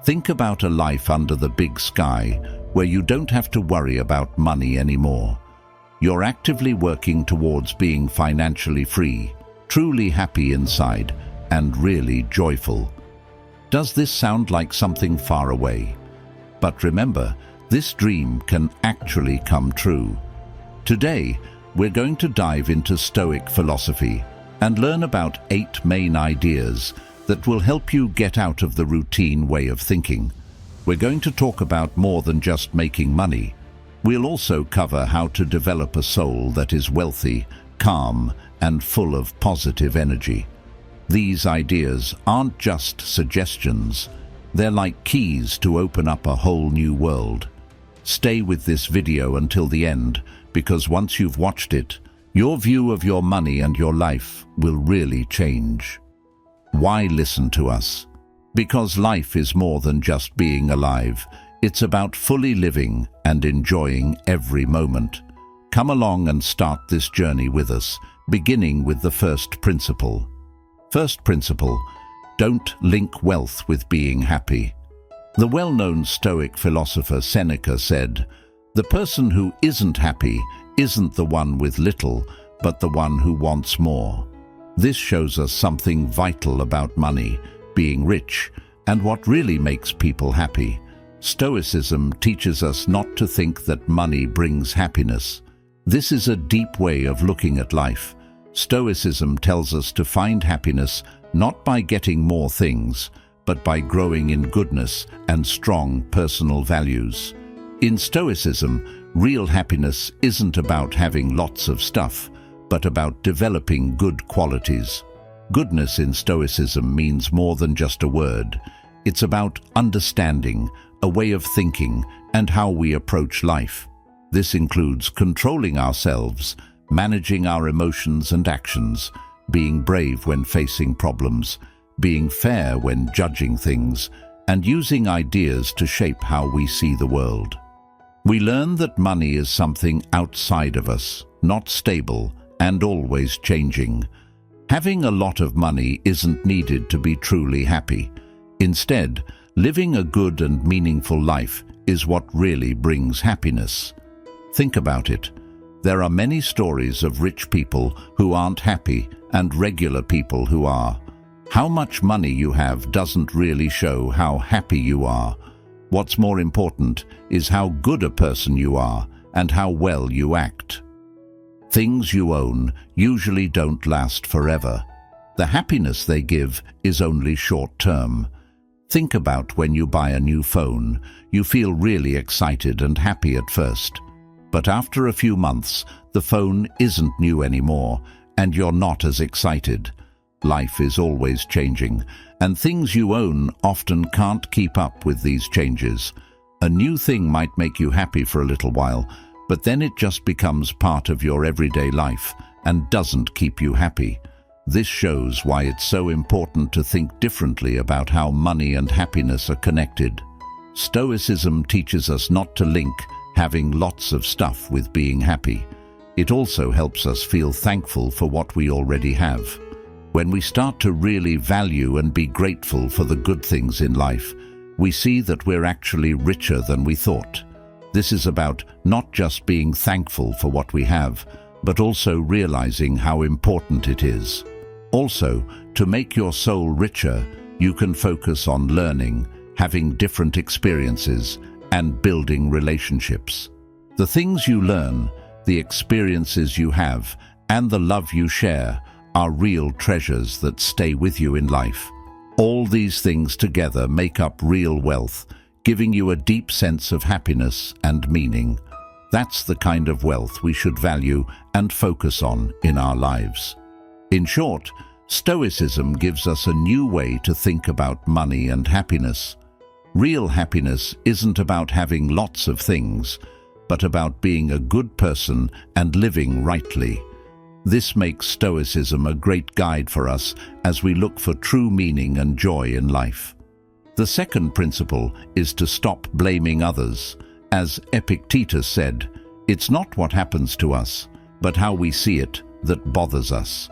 Think about a life under the big sky where you don't have to worry about money anymore. You're actively working towards being financially free, truly happy inside, and really joyful. Does this sound like something far away? But remember, this dream can actually come true. Today, we're going to dive into Stoic philosophy and learn about 8 main ideas that will help you get out of the routine way of thinking. We're going to talk about more than just making money. We'll also cover how to develop a soul that is wealthy, calm, and full of positive energy. These ideas aren't just suggestions. They're like keys to open up a whole new world. Stay with this video until the end, because once you've watched it, your view of your money and your life will really change. Why listen to us? Because life is more than just being alive. It's about fully living and enjoying every moment. Come along and start this journey with us, beginning with the first principle. First principle: don't link wealth with being happy. The well-known Stoic philosopher Seneca said, "The person who isn't happy isn't the one with little, but the one who wants more." This shows us something vital about money, being rich, and what really makes people happy. Stoicism teaches us not to think that money brings happiness. This is a deep way of looking at life. Stoicism tells us to find happiness not by getting more things, but by growing in goodness and strong personal values. In Stoicism, real happiness isn't about having lots of stuff, but about developing good qualities. Goodness in Stoicism means more than just a word. It's about understanding, a way of thinking, and how we approach life. This includes controlling ourselves, managing our emotions and actions, being brave when facing problems, being fair when judging things, and using ideas to shape how we see the world. We learn that money is something outside of us, not stable, and always changing. Having a lot of money isn't needed to be truly happy. Instead, living a good and meaningful life is what really brings happiness. Think about it. There are many stories of rich people who aren't happy and regular people who are. How much money you have doesn't really show how happy you are. What's more important is how good a person you are and how well you act. Things you own usually don't last forever. The happiness they give is only short-term. Think about when you buy a new phone. You feel really excited and happy at first. But after a few months, the phone isn't new anymore, and you're not as excited. Life is always changing, and things you own often can't keep up with these changes. A new thing might make you happy for a little while, but then it just becomes part of your everyday life and doesn't keep you happy. This shows why it's so important to think differently about how money and happiness are connected. Stoicism teaches us not to link having lots of stuff with being happy. It also helps us feel thankful for what we already have. When we start to really value and be grateful for the good things in life, we see that we're actually richer than we thought. This is about not just being thankful for what we have, but also realizing how important it is. Also, to make your soul richer, you can focus on learning, having different experiences, and building relationships. The things you learn, the experiences you have, and the love you share are real treasures that stay with you in life. All these things together make up real wealth, giving you a deep sense of happiness and meaning. That's the kind of wealth we should value and focus on in our lives. In short, Stoicism gives us a new way to think about money and happiness. Real happiness isn't about having lots of things, but about being a good person and living rightly. This makes Stoicism a great guide for us as we look for true meaning and joy in life. The second principle is to stop blaming others. As Epictetus said, "It's not what happens to us, but how we see it that bothers us."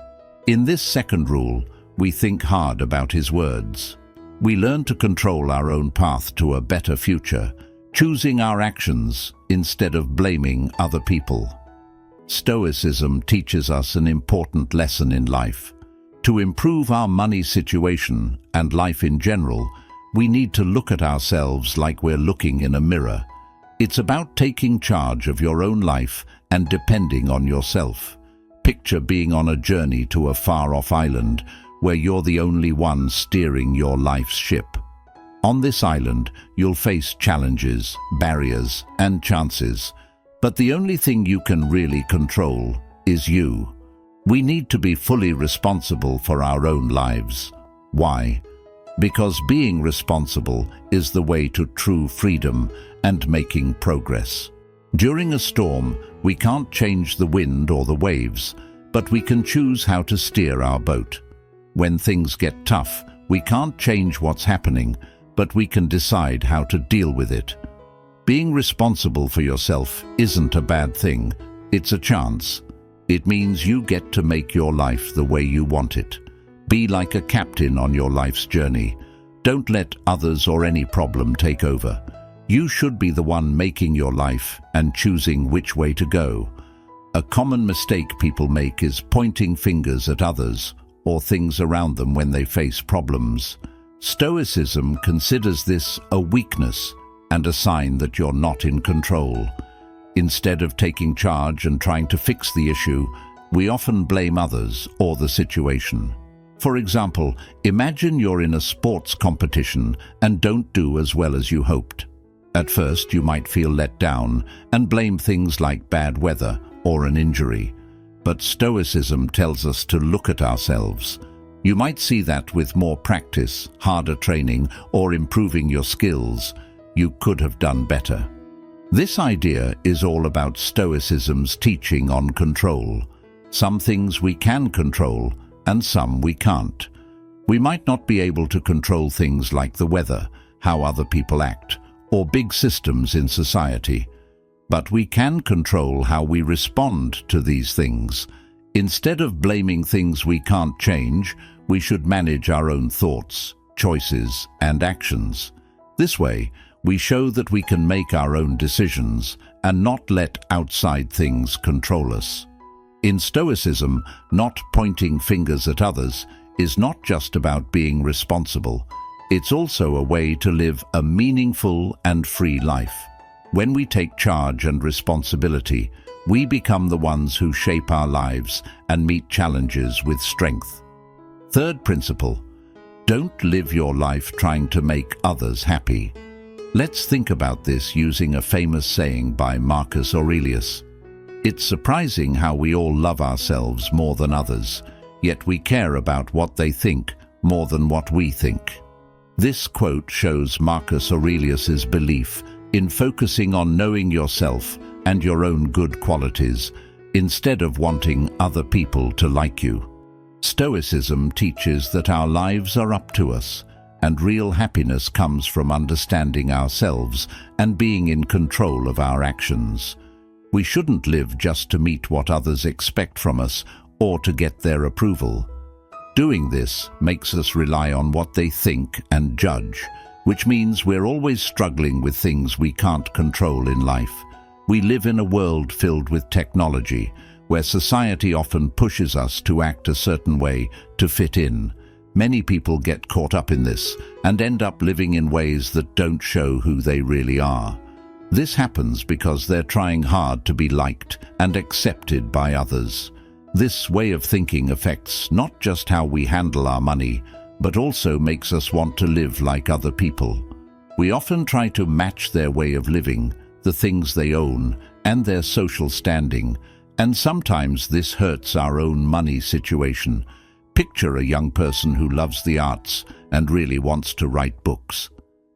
In this second rule, we think hard about his words. We learn to control our own path to a better future, choosing our actions instead of blaming other people. Stoicism teaches us an important lesson in life. To improve our money situation and life in general, we need to look at ourselves like we're looking in a mirror. It's about taking charge of your own life and depending on yourself. Picture being on a journey to a far-off island where you're the only one steering your life's ship. On this island, you'll face challenges, barriers, and chances, but the only thing you can really control is you. We need to be fully responsible for our own lives. Why? Because being responsible is the way to true freedom and making progress. During a storm, we can't change the wind or the waves, but we can choose how to steer our boat. When things get tough, we can't change what's happening, but we can decide how to deal with it. Being responsible for yourself isn't a bad thing, it's a chance. It means you get to make your life the way you want it. Be like a captain on your life's journey. Don't let others or any problem take over. You should be the one making your life and choosing which way to go. A common mistake people make is pointing fingers at others or things around them when they face problems. Stoicism considers this a weakness and a sign that you're not in control. Instead of taking charge and trying to fix the issue, we often blame others or the situation. For example, imagine you're in a sports competition and don't do as well as you hoped. At first, you might feel let down and blame things like bad weather or an injury. But Stoicism tells us to look at ourselves. You might see that with more practice, harder training, or improving your skills, you could have done better. This idea is all about Stoicism's teaching on control. Some things we can control, and some we can't. We might not be able to control things like the weather, how other people act, or big systems in society. But we can control how we respond to these things. Instead of blaming things we can't change, we should manage our own thoughts, choices, and actions. This way, we show that we can make our own decisions and not let outside things control us. In Stoicism, not pointing fingers at others is not just about being responsible. It's also a way to live a meaningful and free life. When we take charge and responsibility, we become the ones who shape our lives and meet challenges with strength. Third principle, don't live your life trying to make others happy. Let's think about this using a famous saying by Marcus Aurelius. It's surprising how we all love ourselves more than others, yet we care about what they think more than what we think. This quote shows Marcus Aurelius's belief in focusing on knowing yourself and your own good qualities, instead of wanting other people to like you. Stoicism teaches that our lives are up to us, and real happiness comes from understanding ourselves and being in control of our actions. We shouldn't live just to meet what others expect from us or to get their approval. Doing this makes us rely on what they think and judge, which means we're always struggling with things we can't control in life. We live in a world filled with technology, where society often pushes us to act a certain way to fit in. Many people get caught up in this and end up living in ways that don't show who they really are. This happens because they're trying hard to be liked and accepted by others. This way of thinking affects not just how we handle our money, but also makes us want to live like other people. We often try to match their way of living, the things they own, and their social standing, and sometimes this hurts our own money situation. Picture a young person who loves the arts and really wants to write books.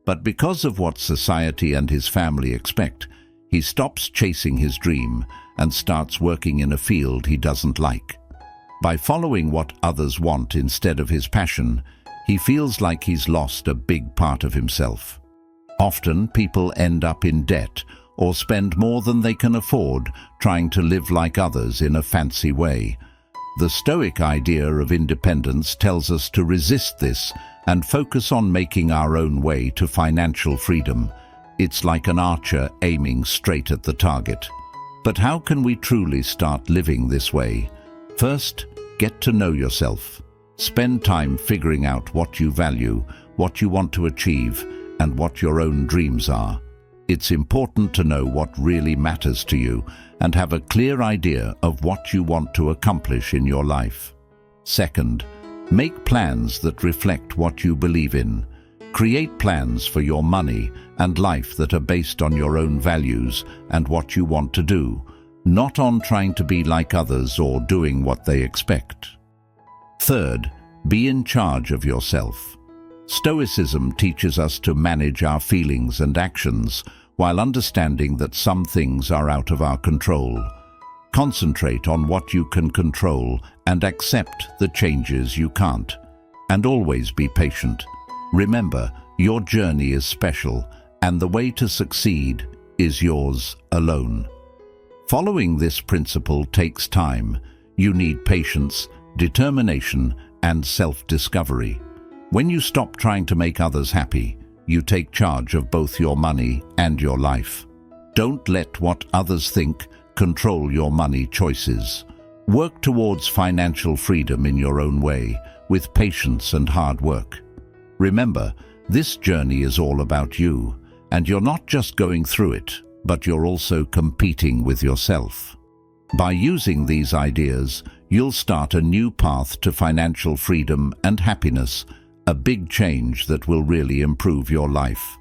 But because of what society and his family expect, he stops chasing his dream and starts working in a field he doesn't like. By following what others want instead of his passion, he feels like he's lost a big part of himself. Often, people end up in debt or spend more than they can afford trying to live like others in a fancy way. The Stoic idea of independence tells us to resist this and focus on making our own way to financial freedom. It's like an archer aiming straight at the target. But how can we truly start living this way? First, get to know yourself. Spend time figuring out what you value, what you want to achieve, and what your own dreams are. It's important to know what really matters to you and have a clear idea of what you want to accomplish in your life. Second, make plans that reflect what you believe in. Create plans for your money and life that are based on your own values and what you want to do, not on trying to be like others or doing what they expect. Third, be in charge of yourself. Stoicism teaches us to manage our feelings and actions while understanding that some things are out of our control. Concentrate on what you can control and accept the changes you can't. And always be patient. Remember, your journey is special, and the way to succeed is yours alone. Following this principle takes time. You need patience, determination, and self-discovery. When you stop trying to make others happy, you take charge of both your money and your life. Don't let what others think control your money choices. Work towards financial freedom in your own way, with patience and hard work. Remember, this journey is all about you, and you're not just going through it, but you're also competing with yourself. By using these ideas, you'll start a new path to financial freedom and happiness, a big change that will really improve your life.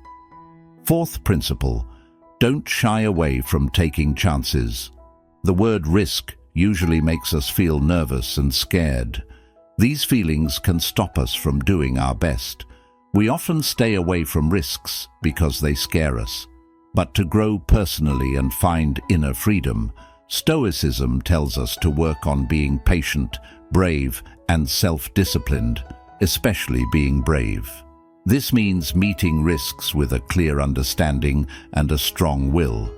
Fourth principle, don't shy away from taking chances. The word risk usually makes us feel nervous and scared. These feelings can stop us from doing our best. We often stay away from risks because they scare us. But to grow personally and find inner freedom, Stoicism tells us to work on being patient, brave, and self-disciplined, especially being brave. This means meeting risks with a clear understanding and a strong will.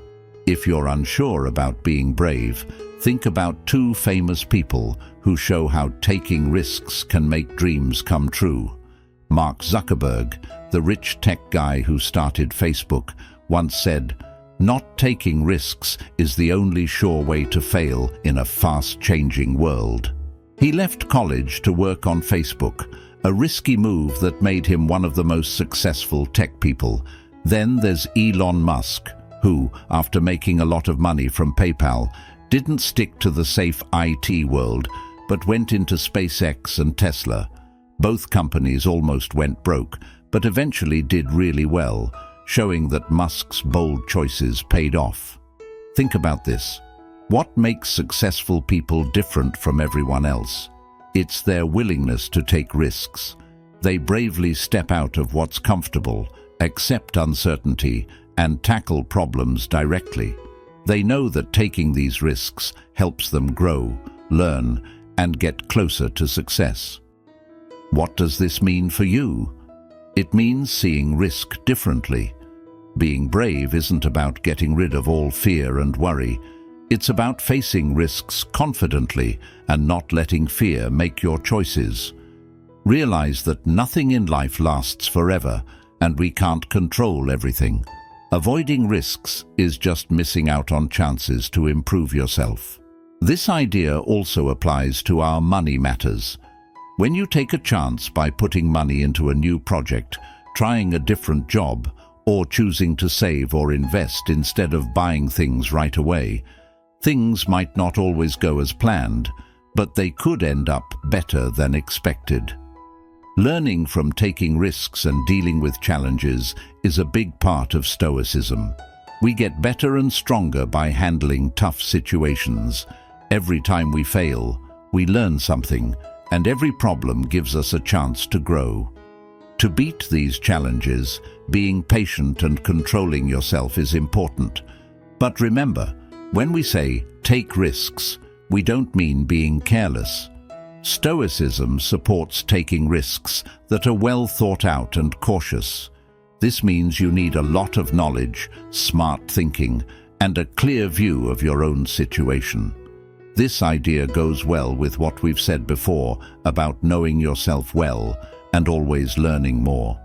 If you're unsure about being brave, think about two famous people who show how taking risks can make dreams come true. Mark Zuckerberg, the rich tech guy who started Facebook, once said, "Not taking risks is the only sure way to fail in a fast-changing world." He left college to work on Facebook, a risky move that made him one of the most successful tech people. Then there's Elon Musk, who, after making a lot of money from PayPal, didn't stick to the safe IT world, but went into SpaceX and Tesla. Both companies almost went broke, but eventually did really well, showing that Musk's bold choices paid off. Think about this. What makes successful people different from everyone else? It's their willingness to take risks. They bravely step out of what's comfortable, accept uncertainty, and tackle problems directly. They know that taking these risks helps them grow, learn, and get closer to success. What does this mean for you? It means seeing risk differently. Being brave isn't about getting rid of all fear and worry. It's about facing risks confidently and not letting fear make your choices. Realize that nothing in life lasts forever, and we can't control everything. Avoiding risks is just missing out on chances to improve yourself. This idea also applies to our money matters. When you take a chance by putting money into a new project, trying a different job, or choosing to save or invest instead of buying things right away, things might not always go as planned, but they could end up better than expected. Learning from taking risks and dealing with challenges is a big part of Stoicism. We get better and stronger by handling tough situations. Every time we fail, we learn something, and every problem gives us a chance to grow. To beat these challenges, being patient and controlling yourself is important. But remember, when we say take risks, we don't mean being careless. Stoicism supports taking risks that are well thought out and cautious. This means you need a lot of knowledge, smart thinking, and a clear view of your own situation. This idea goes well with what we've said before about knowing yourself well and always learning more.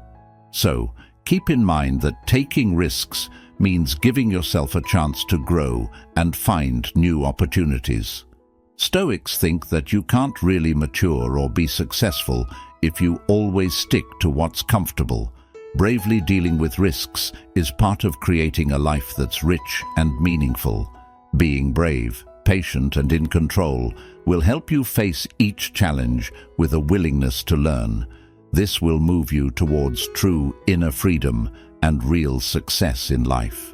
So, keep in mind that taking risks means giving yourself a chance to grow and find new opportunities. Stoics think that you can't really mature or be successful if you always stick to what's comfortable. Bravely dealing with risks is part of creating a life that's rich and meaningful. Being brave, patient, and in control will help you face each challenge with a willingness to learn. This will move you towards true inner freedom and real success in life.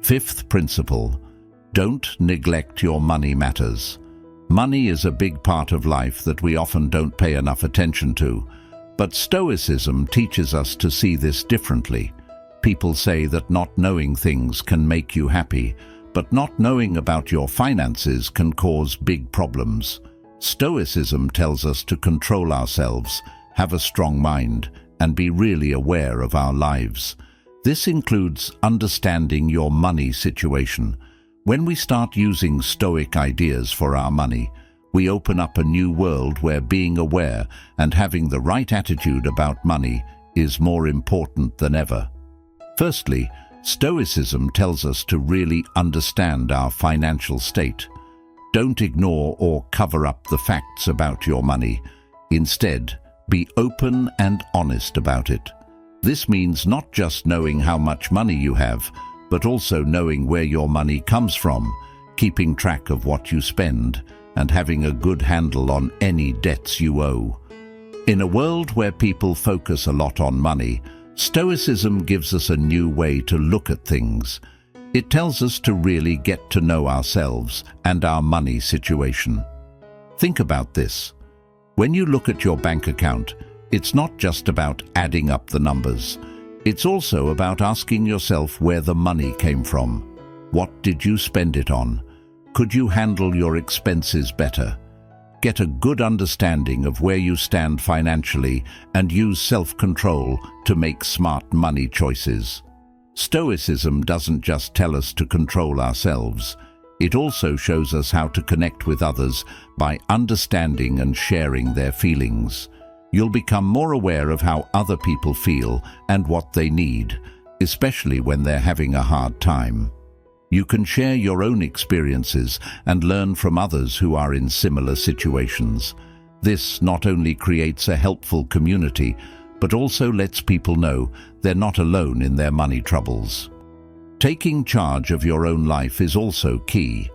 Fifth principle: don't neglect your money matters. Money is a big part of life that we often don't pay enough attention to, but Stoicism teaches us to see this differently. People say that not knowing things can make you happy, but not knowing about your finances can cause big problems. Stoicism tells us to control ourselves, have a strong mind, and be really aware of our lives. This includes understanding your money situation. When we start using Stoic ideas for our money, we open up a new world where being aware and having the right attitude about money is more important than ever. Firstly, Stoicism tells us to really understand our financial state. Don't ignore or cover up the facts about your money. Instead, be open and honest about it. This means not just knowing how much money you have, but also knowing where your money comes from, keeping track of what you spend, and having a good handle on any debts you owe. In a world where people focus a lot on money, Stoicism gives us a new way to look at things. It tells us to really get to know ourselves and our money situation. Think about this. When you look at your bank account, it's not just about adding up the numbers. It's also about asking yourself where the money came from. What did you spend it on? Could you handle your expenses better? Get a good understanding of where you stand financially and use self-control to make smart money choices. Stoicism doesn't just tell us to control ourselves. It also shows us how to connect with others by understanding and sharing their feelings. You'll become more aware of how other people feel and what they need, especially when they're having a hard time. You can share your own experiences and learn from others who are in similar situations. This not only creates a helpful community, but also lets people know they're not alone in their money troubles. Taking charge of your own life is also key.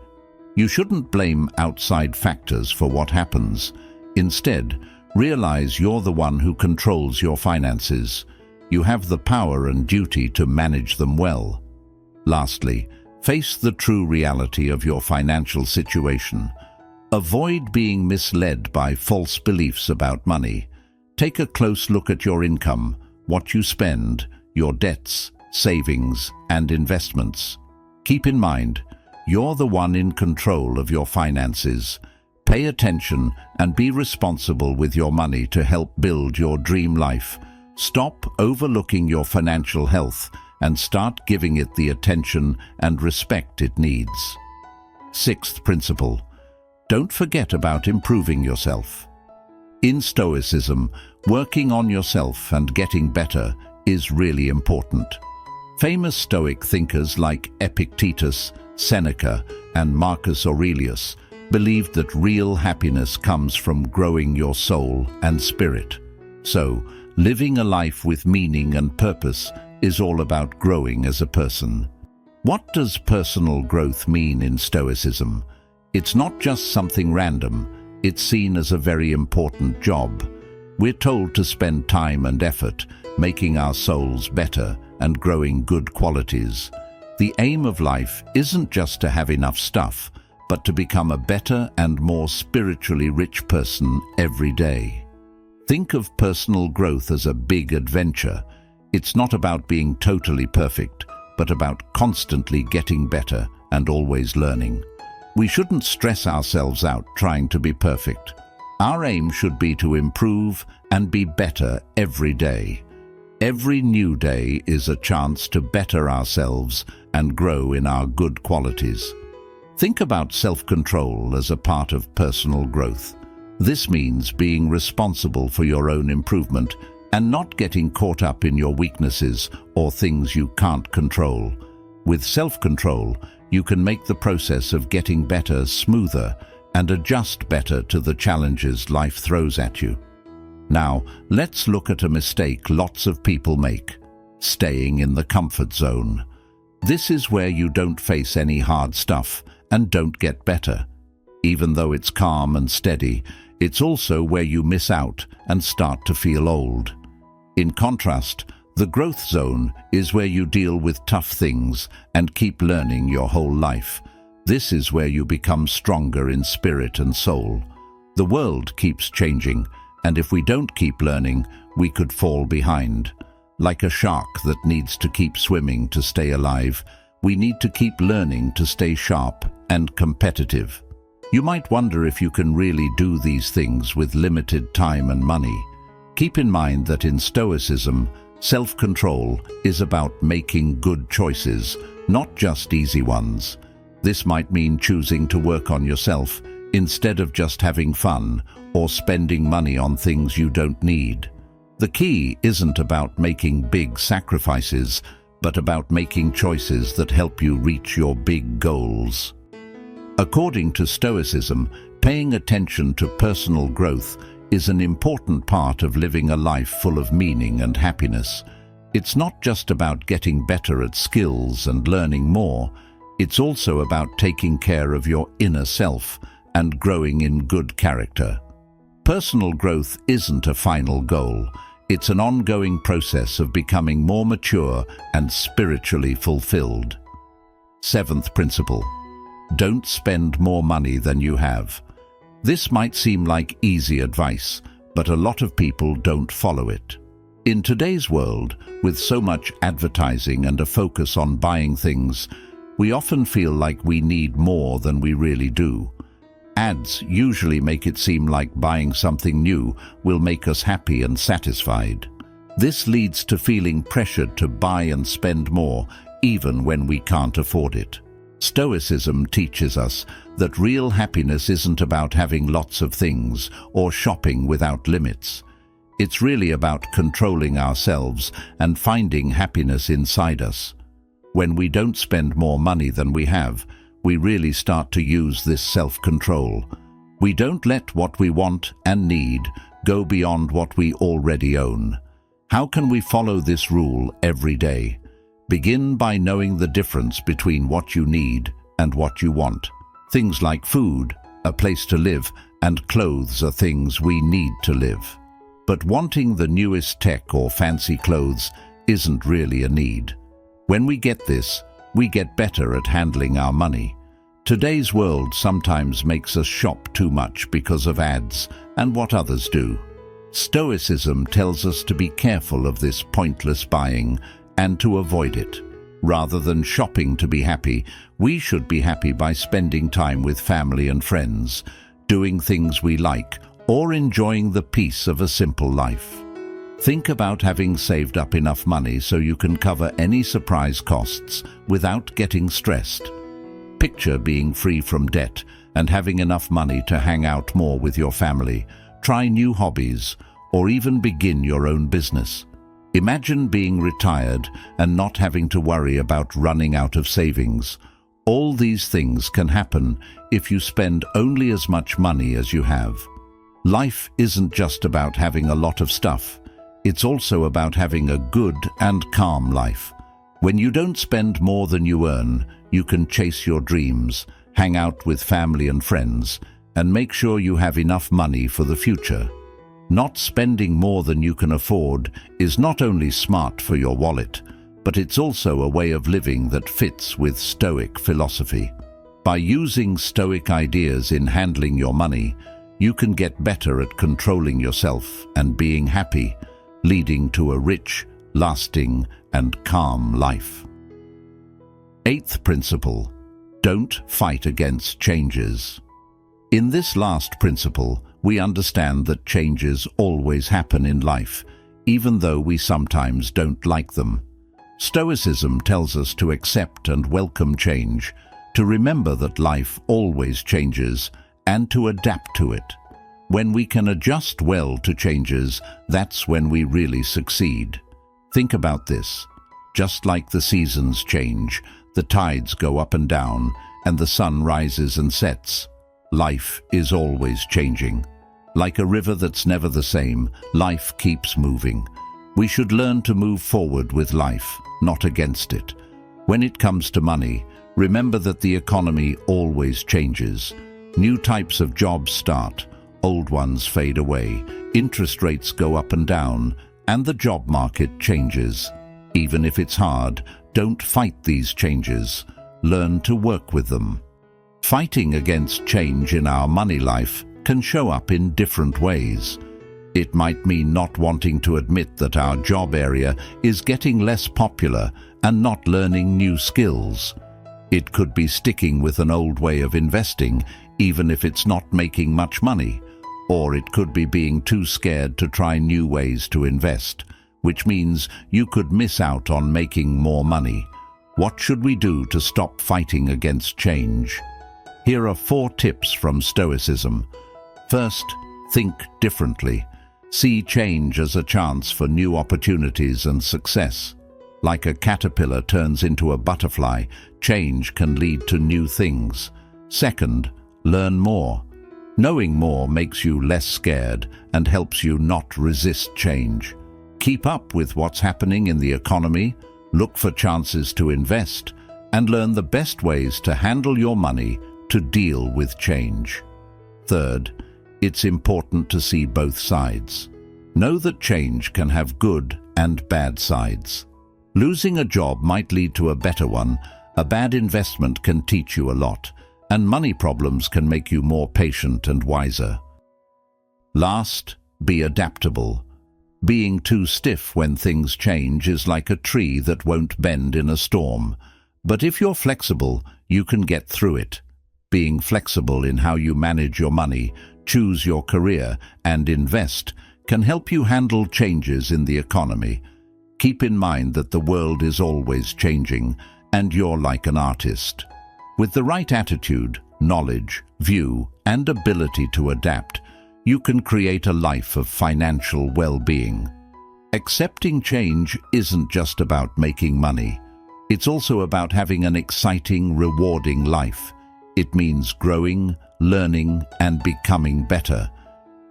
You shouldn't blame outside factors for what happens. Instead, realize you're the one who controls your finances. You have the power and duty to manage them well. Lastly, face the true reality of your financial situation. Avoid being misled by false beliefs about money. Take a close look at your income, what you spend, your debts, savings, and investments. Keep in mind, you're the one in control of your finances. Pay attention and be responsible with your money to help build your dream life. Stop overlooking your financial health and start giving it the attention and respect it needs. Sixth principle: don't forget about improving yourself. In Stoicism, working on yourself and getting better is really important. Famous Stoic thinkers like Epictetus, Seneca, and Marcus Aurelius believed that real happiness comes from growing your soul and spirit. So, living a life with meaning and purpose is all about growing as a person. What does personal growth mean in Stoicism? It's not just something random. It's seen as a very important job. We're told to spend time and effort making our souls better and growing good qualities. The aim of life isn't just to have enough stuff, but to become a better and more spiritually rich person every day. Think of personal growth as a big adventure. It's not about being totally perfect, but about constantly getting better and always learning. We shouldn't stress ourselves out trying to be perfect. Our aim should be to improve and be better every day. Every new day is a chance to better ourselves and grow in our good qualities. Think about self-control as a part of personal growth. This means being responsible for your own improvement and not getting caught up in your weaknesses or things you can't control. With self-control, you can make the process of getting better smoother and adjust better to the challenges life throws at you. Now, let's look at a mistake lots of people make: staying in the comfort zone. This is where you don't face any hard stuff and don't get better. Even though it's calm and steady, it's also where you miss out and start to feel old. In contrast, the growth zone is where you deal with tough things and keep learning your whole life. This is where you become stronger in spirit and soul. The world keeps changing, and if we don't keep learning, we could fall behind. Like a shark that needs to keep swimming to stay alive, we need to keep learning to stay sharp and competitive. You might wonder if you can really do these things with limited time and money. Keep in mind that in Stoicism, self-control is about making good choices, not just easy ones. This might mean choosing to work on yourself instead of just having fun or spending money on things you don't need. The key isn't about making big sacrifices, but about making choices that help you reach your big goals. According to Stoicism, paying attention to personal growth is an important part of living a life full of meaning and happiness. It's not just about getting better at skills and learning more. It's also about taking care of your inner self and growing in good character. Personal growth isn't a final goal. It's an ongoing process of becoming more mature and spiritually fulfilled. Seventh principle: don't spend more money than you have. This might seem like easy advice, but a lot of people don't follow it. In today's world, with so much advertising and a focus on buying things, we often feel like we need more than we really do. Ads usually make it seem like buying something new will make us happy and satisfied. This leads to feeling pressured to buy and spend more, even when we can't afford it. Stoicism teaches us that real happiness isn't about having lots of things or shopping without limits. It's really about controlling ourselves and finding happiness inside us. When we don't spend more money than we have, we really start to use this self-control. We don't let what we want and need go beyond what we already own. How can we follow this rule every day? Begin by knowing the difference between what you need and what you want. Things like food, a place to live, and clothes are things we need to live. But wanting the newest tech or fancy clothes isn't really a need. When we get this, we get better at handling our money. Today's world sometimes makes us shop too much because of ads and what others do. Stoicism tells us to be careful of this pointless buying and to avoid it. Rather than shopping to be happy, we should be happy by spending time with family and friends, doing things we like, or enjoying the peace of a simple life. Think about having saved up enough money so you can cover any surprise costs without getting stressed. Picture being free from debt and having enough money to hang out more with your family, try new hobbies, or even begin your own business. Imagine being retired and not having to worry about running out of savings. All these things can happen if you spend only as much money as you have. Life isn't just about having a lot of stuff. It's also about having a good and calm life. When you don't spend more than you earn, you can chase your dreams, hang out with family and friends, and make sure you have enough money for the future. Not spending more than you can afford is not only smart for your wallet, but it's also a way of living that fits with Stoic philosophy. By using Stoic ideas in handling your money, you can get better at controlling yourself and being happy, leading to a rich, lasting, and calm life. Eighth principle: don't fight against changes. In this last principle, we understand that changes always happen in life, even though we sometimes don't like them. Stoicism tells us to accept and welcome change, to remember that life always changes and to adapt to it. When we can adjust well to changes, that's when we really succeed. Think about this. Just like the seasons change, the tides go up and down, and the sun rises and sets, life is always changing. Like a river that's never the same, life keeps moving. We should learn to move forward with life, not against it. When it comes to money, remember that the economy always changes. New types of jobs start, old ones fade away, interest rates go up and down, and the job market changes. Even if it's hard, don't fight these changes. Learn to work with them. Fighting against change in our money life can show up in different ways. It might mean not wanting to admit that our job area is getting less popular and not learning new skills. It could be sticking with an old way of investing, even if it's not making much money. Or it could be being too scared to try new ways to invest, which means you could miss out on making more money. What should we do to stop fighting against change? Here are 4 tips from Stoicism. First, think differently. See change as a chance for new opportunities and success. Like a caterpillar turns into a butterfly, change can lead to new things. Second, learn more. Knowing more makes you less scared and helps you not resist change. Keep up with what's happening in the economy, look for chances to invest, and learn the best ways to handle your money to deal with change. Third, it's important to see both sides. Know that change can have good and bad sides. Losing a job might lead to a better one, a bad investment can teach you a lot, and money problems can make you more patient and wiser. Last, be adaptable. Being too stiff when things change is like a tree that won't bend in a storm. But if you're flexible, you can get through it. Being flexible in how you manage your money, choose your career, and invest can help you handle changes in the economy. Keep in mind that the world is always changing, and you're like an artist. With the right attitude, knowledge, view, and ability to adapt, you can create a life of financial well-being. Accepting change isn't just about making money. It's also about having an exciting, rewarding life. It means growing, learning, and becoming better.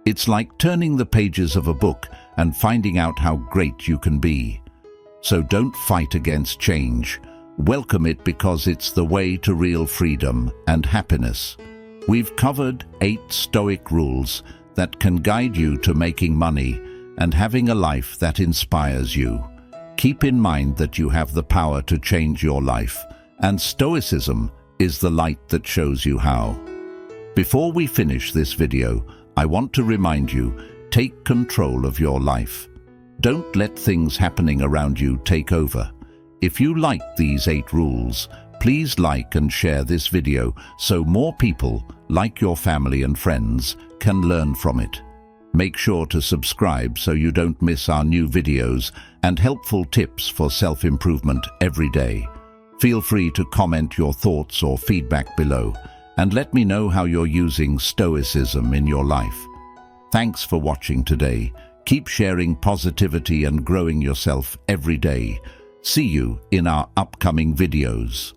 It's like turning the pages of a book and finding out how great you can be. So don't fight against change. Welcome it because it's the way to real freedom and happiness. We've covered 8 Stoic rules that can guide you to making money and having a life that inspires you. Keep in mind that you have the power to change your life, and Stoicism is the light that shows you how. Before we finish this video, I want to remind you, take control of your life. Don't let things happening around you take over. If you like these 8 rules, please like and share this video so more people, like your family and friends, can learn from it. Make sure to subscribe so you don't miss our new videos and helpful tips for self-improvement every day. Feel free to comment your thoughts or feedback below, and let me know how you're using Stoicism in your life. Thanks for watching today. Keep sharing positivity and growing yourself every day. See you in our upcoming videos.